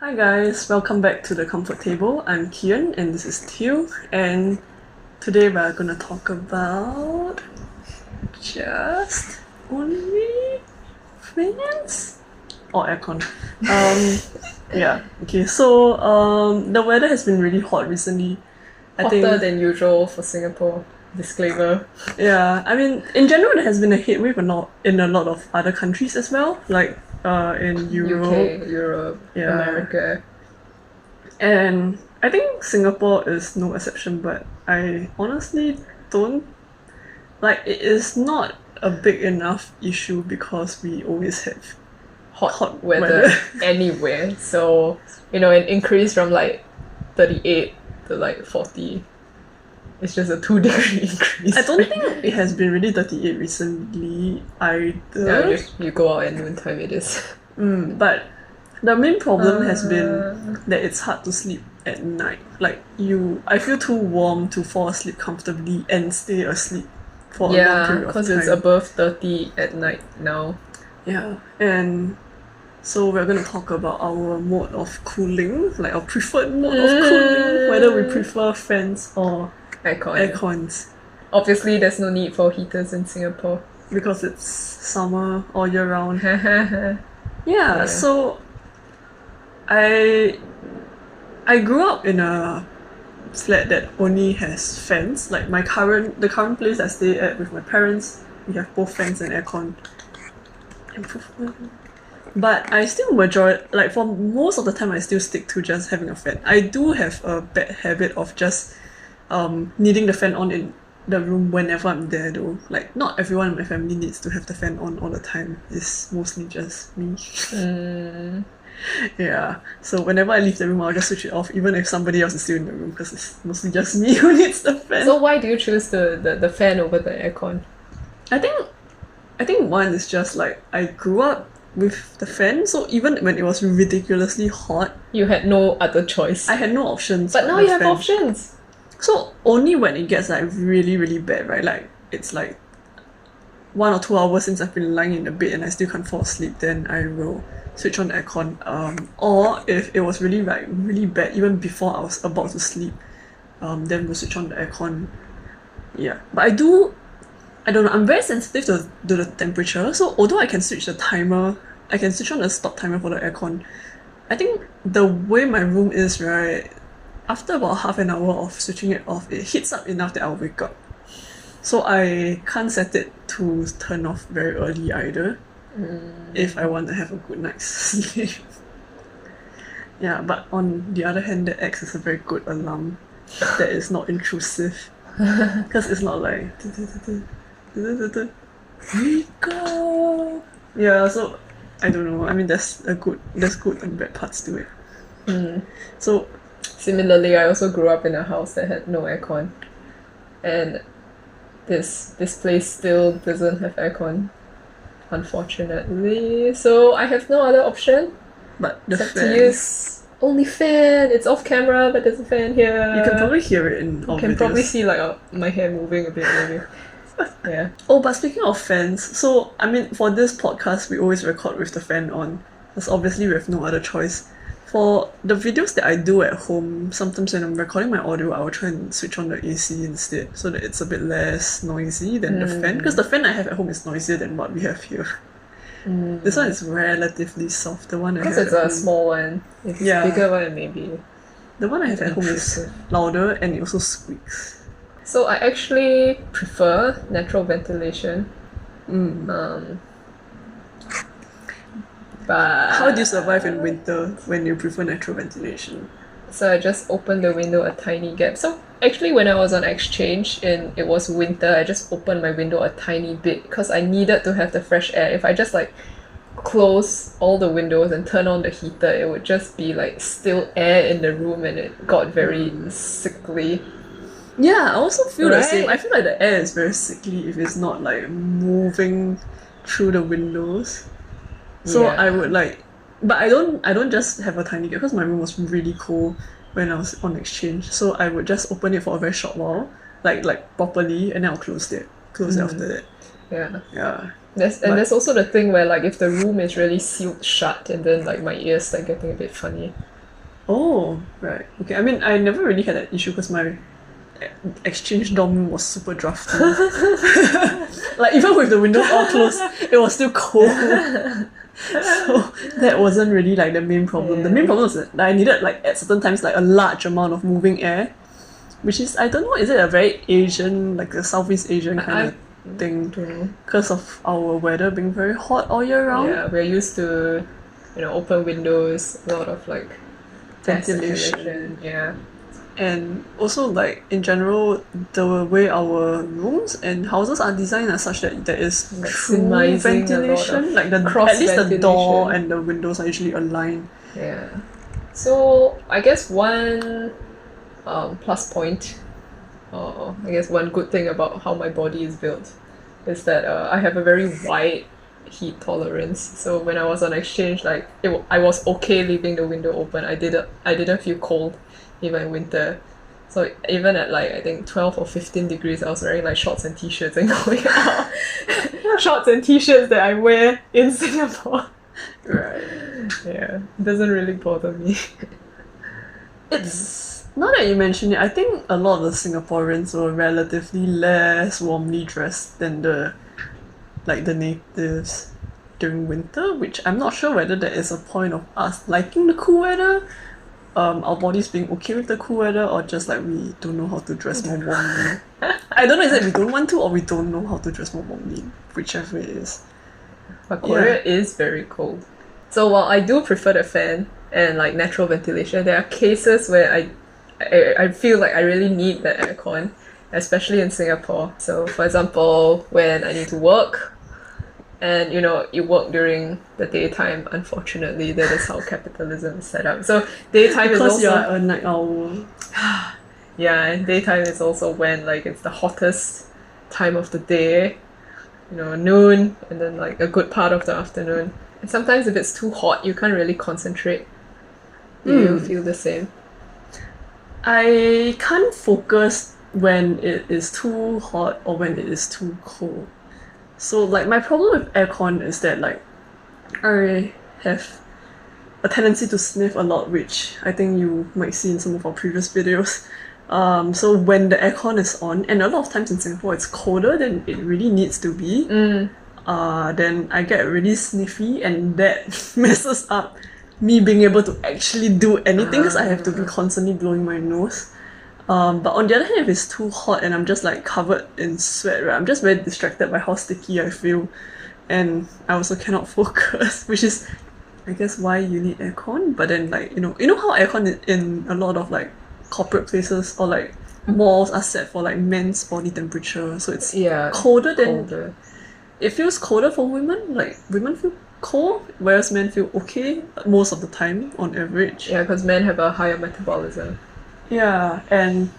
Hi guys, welcome back to the Comfort Table. I'm Cian and this is Teal, and today we're gonna talk about just only fans or aircon. Yeah. Okay. So the weather has been really hot recently. Hotter than usual for Singapore. Disclaimer. Yeah. I mean, in general, there has been a heatwave in a lot of other countries as well, like in Europe. UK, Europe, Yeah. America. And I think Singapore is no exception, but I honestly don't like it is not a big enough issue because we always have Hot weather anywhere. So, an increase from like 38 to like 40. It's just a 2-degree increase. I don't think it has been really 38 recently either. Yeah, you go out at noontime it is. But the main problem has been that it's hard to sleep at night. Like I feel too warm to fall asleep comfortably and stay asleep for a long Yeah, period of because time. it's above 30 at night now. Yeah, and so we're going to talk about our mode of cooling, like our preferred mode of cooling, whether we prefer fans or Aircon. aircons, Obviously, there's no need for heaters in Singapore. because it's summer all year round. Yeah. Yeah, so I grew up in a flat that only has fans. Like the current place I stay at with my parents, we have both fans and aircon. Improvement. But I still for most of the time I still stick to just having a fan. I do have a bad habit of just needing the fan on in the room whenever I'm there though. Like not everyone in my family needs to have the fan on all the time. It's mostly just me. Yeah. So whenever I leave the room I'll just switch it off even if somebody else is still in the room because it's mostly just me who needs the fan. So why do you choose the fan over the aircon? I think one is just like I grew up with the fan, so even when it was ridiculously hot, You had no other choice. I had no options. But now the you have fan. options. So only when it gets like really, really bad, right? Like it's like 1 or 2 hours since I've been lying in the bed and I still can't fall asleep, then I will switch on the aircon. Or if it was really like really bad, even before I was about to sleep, then we'll switch on the aircon. Yeah, but I don't know. I'm very sensitive to the temperature. So although I can switch the timer, I can switch on the stop timer for the aircon. I think the way my room is, right, after about half an hour of switching it off, it heats up enough that I'll wake up. So I can't set it to turn off very early either if I want to have a good night's sleep. Yeah, but on the other hand, that acts as a very good alarm that is not intrusive. Because it's not like wake up. Yeah, so I don't know. I mean, there's good and bad parts to it. So Similarly, I also grew up in a house that had no aircon, and this place still doesn't have aircon, unfortunately. So I have no other option but the except fan, to use only fan. It's off camera, but there's a fan here. you can probably hear it in all You can videos. probably see like my hair moving a bit maybe. Yeah. Oh, but speaking of fans, so I mean, for this podcast, we always record with the fan on, because obviously we have no other choice. For the videos that I do at home, sometimes when I'm recording my audio, I will try and switch on the AC instead, so that it's a bit less noisy than the fan. Because the fan I have at home is noisier than what we have here. This one is relatively soft. The one I have Because it's at a home, small one. If it's Yeah. bigger one, maybe. the one I have at home is Intrusive. louder and it also squeaks. So I actually prefer natural ventilation. But How do you survive in winter when you prefer natural ventilation? So I just opened the window a tiny gap. So actually when I was on exchange and it was winter, I just opened my window a tiny bit because I needed to have the fresh air. If I just like close all the windows and turn on the heater, it would just be like still air in the room and it got very sickly. Yeah, I also feel the Right? same. I feel like the air is very sickly if it's not like moving through the windows. So Yeah. I would like, but I don't just have a tiny gap because my room was really cold when I was on exchange. So I would just open it for a very short while, like properly, and then I'll close it after that. Yeah. Yeah. There's also the thing where like if the room is really sealed shut and then like my ears start getting a bit funny. Oh, right. Okay, I mean, I never really had that issue because my exchange dorm was super drafty. Like, even with the windows all closed, it was still cold. So that wasn't really like the main problem. The main problem was that I needed like at certain times like a large amount of moving air, which is, I don't know, is it a very Asian, like a Southeast Asian kind of thing? Because of our weather being very hot all year round. Yeah, we're used to, open windows, a lot of like Ventilation. Yeah. And also, like, in general, the way our rooms and houses are designed are such that there is Like true minimizing a lot ventilation. of Like, at least the door and the windows are usually aligned. Yeah. So I guess one plus point, or I guess one good thing about how my body is built, is that I have a very wide heat tolerance. So when I was on exchange, like I was okay leaving the window open. I didn't feel cold, even in winter. So even at like I think 12 or 15 degrees, I was wearing like shorts and t-shirts and going out. Shorts and t-shirts that I wear in Singapore. Right. Yeah, it doesn't really bother me. It's now that you mention it, I think a lot of the Singaporeans were relatively less warmly dressed than the natives during winter, which I'm not sure whether that is a point of us liking the cool weather, our bodies being okay with the cool weather, or just like we don't know how to dress more warmly. I don't know, is it we don't want to or we don't know how to dress more warmly, whichever it is. But Korea is very cold. So while I do prefer the fan and like natural ventilation, there are cases where I feel like I really need the aircon, especially in Singapore. So for example, when I need to work, and you work during the daytime, unfortunately that is how capitalism is set up. So daytime is Because also you're a night owl. yeah, and daytime is also when like it's the hottest time of the day, noon, and then like a good part of the afternoon. And sometimes if it's too hot, you can't really concentrate. Do you feel the same? I can't focus when it is too hot or when it is too cold. So like my problem with aircon is that like I have a tendency to sniff a lot, which I think you might see in some of our previous videos. So when the aircon is on, and a lot of times in Singapore it's colder than it really needs to be, then I get really sniffy, and that messes up me being able to actually do anything because I have to be constantly blowing my nose. But on the other hand, if it's too hot and I'm just like covered in sweat, right, I'm just very distracted by how sticky I feel, and I also cannot focus, which is, I guess, why you need aircon. But then, like, you know how aircon in a lot of like corporate places or like malls are set for like men's body temperature, so it's colder than. It feels colder for women. Like women feel cold, whereas men feel okay most of the time on average. Yeah, because men have a higher metabolism. Yeah, and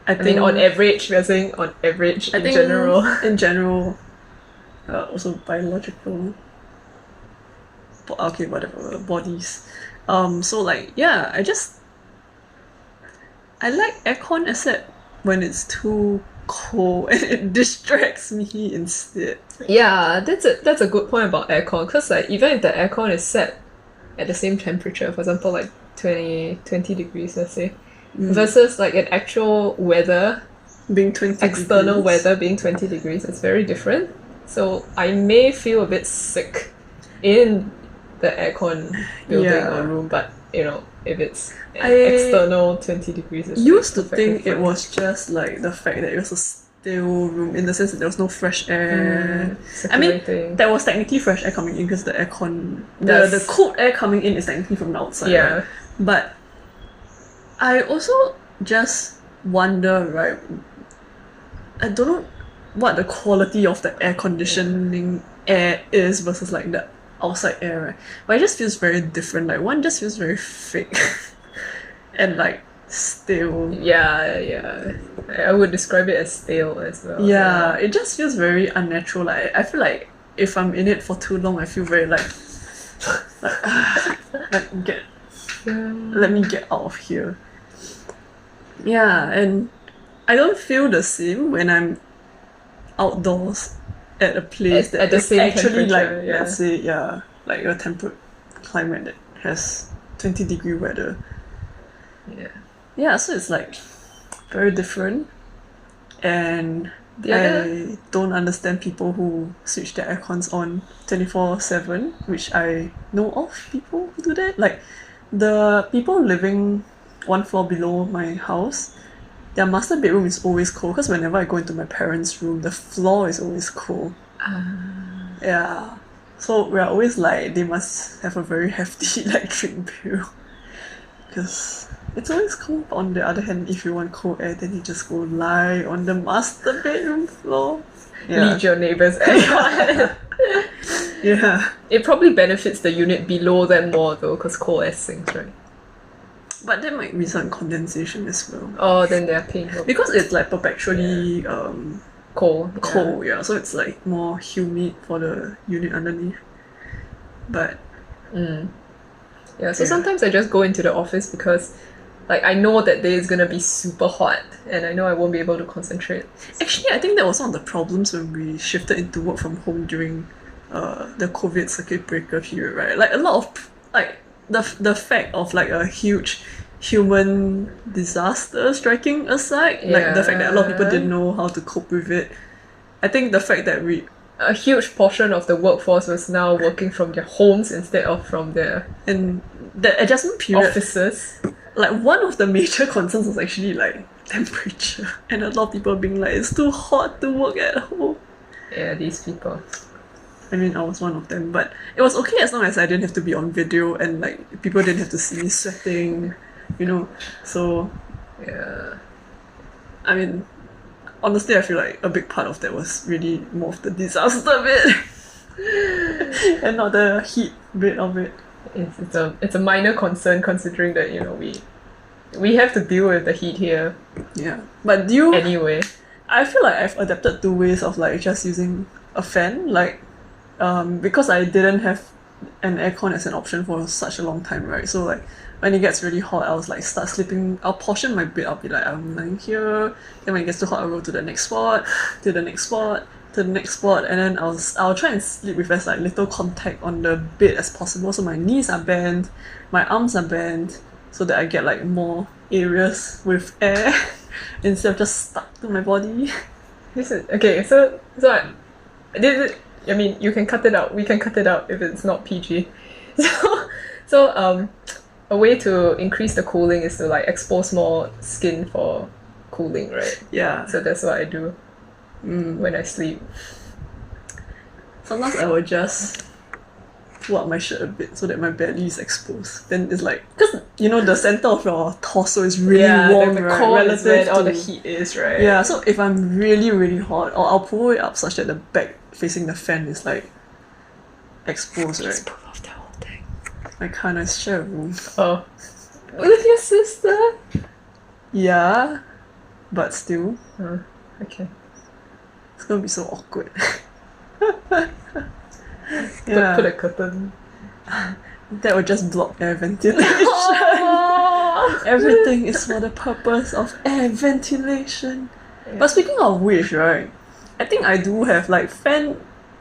I think on average, we're saying on average in general. In general, also biological. Okay, whatever, bodies. So like, yeah, I like aircon except when it's too cold and it distracts me instead. Yeah, that's a good point about aircon, because like even if the aircon is set at the same temperature, for example like 20 degrees, let's say, versus like an actual weather being 20 external degrees. weather being 20 degrees, it's very different. So I may feel a bit sick in the aircon building or room, but if it's external 20 degrees, it's used to think fine. it was just like the fact that it was a still room, in the sense that there was no fresh air. I mean, there was technically fresh air coming in because the aircon, the cold air coming in is technically from the outside. Yeah. Right? But I also just wonder, right? I don't know what the quality of the air conditioning air is versus like the outside air, right? But it just feels very different. Like one just feels very fake and like stale. Yeah. I would describe it as stale as well. Yeah, it just feels very unnatural. Like I feel like if I'm in it for too long, I feel very like let me get out of here. Yeah, and I don't feel the same when I'm outdoors. at a place that at the is same actually like, temperature, yeah. let's say, like a temperate climate that has 20-degree weather. Yeah. Yeah, so it's like very different. And The other I don't understand people who switch their aircons on 24/7, which I know of people who do that. Like the people living one floor below my house, their master bedroom is always cold because whenever I go into my parents' room, the floor is always cold. Yeah. So we're always like, they must have a very hefty electric bill. Because it's always cold. On the other hand, if you want cold air, then you just go lie on the master bedroom floor. Yeah. lead your neighbour's aircon. Yeah. It probably benefits the unit below them more though, because cold air sinks, right? But there might be some condensation as well. Oh, then they're paying for Because it's like perpetually cold. cold, yeah. So it's like more humid for the unit underneath. But Yeah, so Yeah. sometimes I just go into the office because like I know that day is gonna be super hot and I know I won't be able to concentrate. actually, I think that was one of the problems when we shifted into work from home during the COVID circuit breaker period, right? Like a lot of like the fact of like a huge human disaster striking aside, like the fact that a lot of people didn't know how to cope with it. I think the fact that we A huge portion of the workforce was now working from their homes instead of from their and the adjustment period, offices. like one of the major concerns was actually like temperature, and a lot of people being like, it's too hot to work at home. Yeah, these people. I mean, I was one of them, but it was okay as long as I didn't have to be on video and like people didn't have to see me sweating, you know. So Yeah. I mean, honestly, I feel like a big part of that was really more of the disaster bit and not the heat bit of it. It's a minor concern considering that, you know, we have to deal with the heat here Yeah, but do you? anyway. I feel like I've adapted to ways of like just using a fan, like because I didn't have an aircon as an option for such a long time, right? So like when it gets really hot, I was like start sleeping. I'll portion my bed. I'll be like, I'm lying here. Then when it gets too hot, I'll go to the next spot, to the next spot, to the next spot, and then I'll try and sleep with as like little contact on the bed as possible. So my knees are bent, my arms are bent, so that I get like more areas with air instead of just stuck to my body. This is okay, I mean you can cut it out. We can cut it out if it's not PG. So a way to increase the cooling is to like expose more skin for cooling, right? Yeah. So that's what I do when I sleep. Sometimes I will just pull up my shirt a bit so that my belly is exposed. Then it's like, because you know the center of your torso is really warm, the right? core is Relative where all to the heat is, right? yeah. So if I'm really really hot, or I'll pull it up such that the back facing the fan is like exposed, right? Just pull off the whole thing. I can't. I share a room. Oh, with your sister? Yeah, but still, Oh, okay. it's gonna be so awkward. Put a curtain. That would just block air ventilation. Everything is for the purpose of air ventilation. Yeah. But speaking of which, right, I think I do have like fan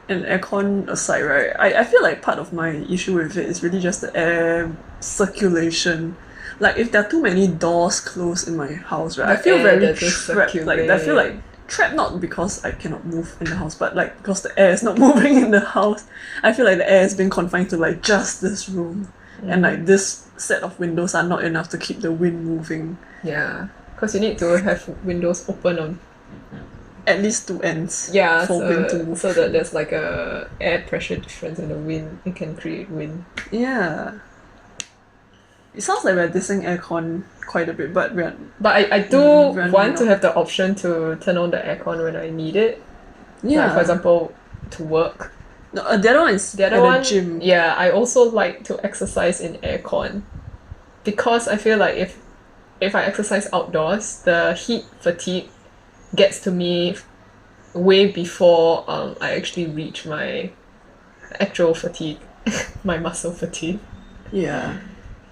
and aircon aside, right? I feel like part of my issue with it is really just the air circulation. Like if there are too many doors closed in my house, right, I feel very trapped. Like I feel like trapped not because I cannot move in the house, but like because the air is not moving in the house. I feel like the air has been confined to like just this room, and like this set of windows are not enough to keep the wind moving. Yeah, because you need to have windows open on At least two ends. yeah, for wind to move. so that there's like a air pressure difference in the wind. It can create wind. Yeah. It sounds like we're dissing aircon quite a bit, but we're But I do Running want to out. have the option to turn on the aircon when I need it. yeah. Like for example, to work. No, the other one is The other at one, the gym. yeah, I also like to exercise in aircon because I feel like if I exercise outdoors, the heat fatigue gets to me way before I actually reach my actual fatigue, my muscle fatigue. Yeah.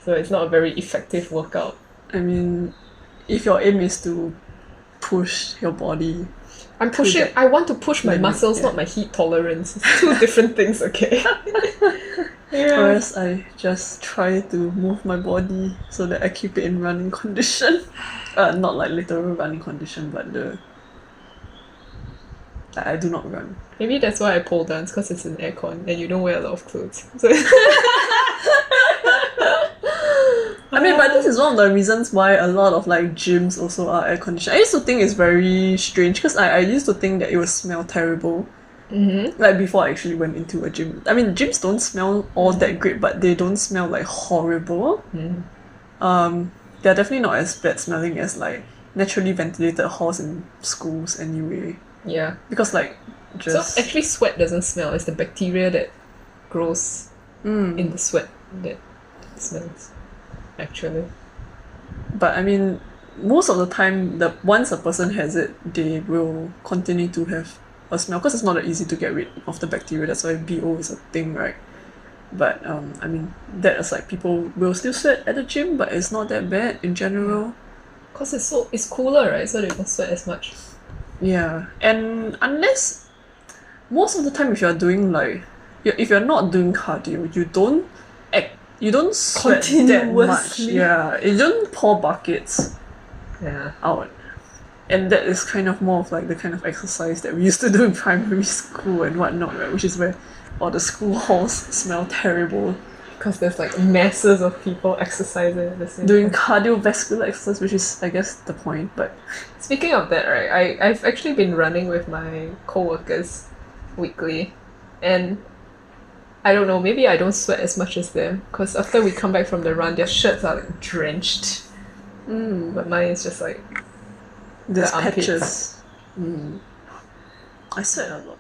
So it's not a very effective workout. I mean, if your aim is to push your body, I'm pushing. I want to push my limit, muscles, yeah. not my heat tolerance. It's two different things, okay? Yeah. Whereas I just try to move my body so that I keep it in running condition. Not like literal running condition, but I do not run. Maybe that's why I pole dance, because it's an aircon and you don't wear a lot of clothes. So I mean, but this is one of the reasons why a lot of like gyms also are air conditioned. I used to think it's very strange because I used to think that it would smell terrible. Like before I actually went into a gym. I mean, gyms don't smell all that great, but they don't smell like horrible. They're definitely not as bad smelling as like naturally ventilated halls in schools anyway. yeah. Because like just So actually, sweat doesn't smell. It's the bacteria that grows in the sweat that smells. Actually, but I mean, most of the time, once a person has it, they will continue to have a smell because it's not that easy to get rid of the bacteria. That's why BO is a thing, right? But I mean, that aside, people will still sweat at the gym, but it's not that bad in general. because it's cooler, right? So they don't sweat as much. Yeah, and unless most of the time, if you're doing like, if you're not doing cardio, you don't sweat that much. Continuously. Yeah, you don't pour buckets Yeah. out. And that is kind of more of like the kind of exercise that we used to do in primary school and whatnot, right? Which is where all the school halls smell terrible. Because there's like masses of people exercising at the same Doing time. cardiovascular exercise, which is, I guess, the point. But Speaking of that, right, I've actually been running with my co-workers weekly, and I don't know, maybe I don't sweat as much as them, because after we come back from the run, their shirts are like drenched, but mine is just like there's the armpits. patches. I sweat a lot.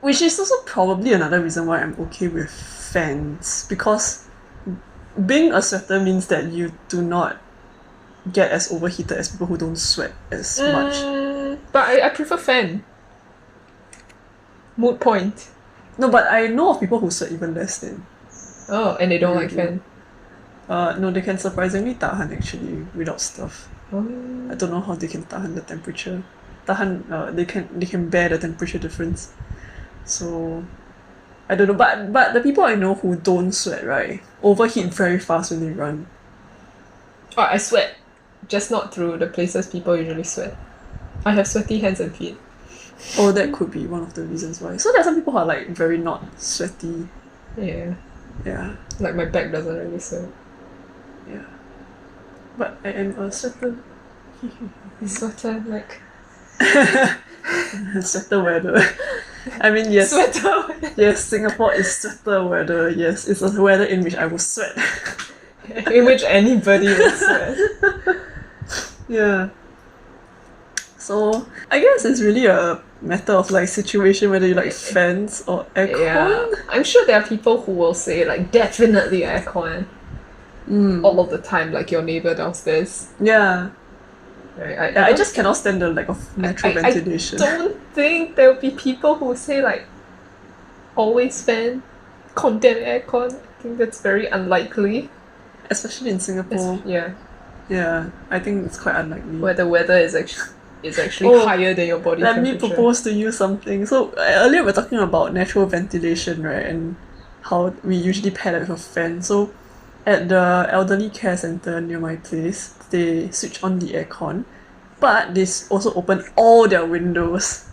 Which is also probably another reason why I'm okay with fans, because being a sweater means that you do not get as overheated as people who don't sweat as much. But I prefer fan. Mood point. No, but I know of people who sweat even less than. Oh, and they don't like Really? fan. No, they can surprisingly tahan actually without stuff. Oh. I don't know how they can tahan the temperature. They can bear the temperature difference. So I don't know, but the people I know who don't sweat, right, overheat very fast when they run. Oh, I sweat. Just not through the places people usually sweat. I have sweaty hands and feet. Oh, that could be one of the reasons why. So there are some people who are like very not sweaty. Yeah. Yeah, Like my back doesn't really sweat. yeah. But I am a sweater. Sweater, like... Sweater weather. I mean, yes. Sweater! Yes, Singapore is sweater weather. Yes, it's a weather in which I will sweat. In which anybody will sweat. Yeah. So I guess it's really a matter of like situation whether you like fans or aircon. Yeah. I'm sure there are people who will say like definitely aircon all of the time, like your neighbor downstairs. Yeah. Right? I just cannot stand the lack of natural ventilation. I don't think there will be people who say like always fan, condemn aircon. I think that's very unlikely. Especially in Singapore. Yeah. Yeah, I think it's quite unlikely. Where the weather is actually higher than your body Let temperature. me propose to you something. So earlier we were talking about natural ventilation, right? And how we usually pair that with a fan. So at the elderly care centre near my place, they switch on the aircon, but they also open all their windows.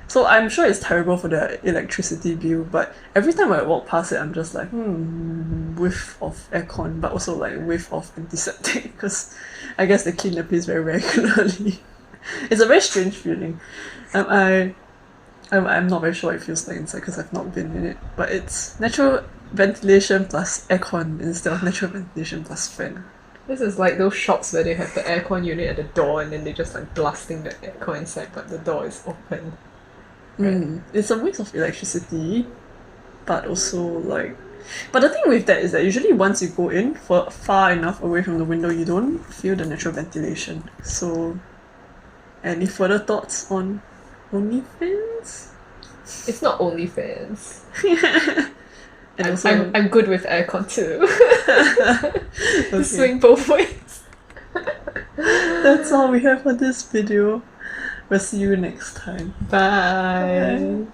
So I'm sure it's terrible for the electricity bill, but every time I walk past it, I'm just like, whiff of aircon, but also like whiff of antiseptic, because I guess they clean the place very regularly. It's a very strange feeling. I'm not very sure what it feels like inside because I've not been in it, but it's natural ventilation plus aircon instead of natural ventilation plus fan. This is like those shops where they have the aircon unit at the door and then they just like blasting the aircon inside, but the door is open. It's a waste of electricity, but also like... But the thing with that is that usually once you go in for far enough away from the window, you don't feel the natural ventilation. So, any further thoughts on OnlyFans? It's not OnlyFans. And also, I'm good with aircon too. okay. Swing both ways. That's all we have for this video. We'll see you next time. Bye.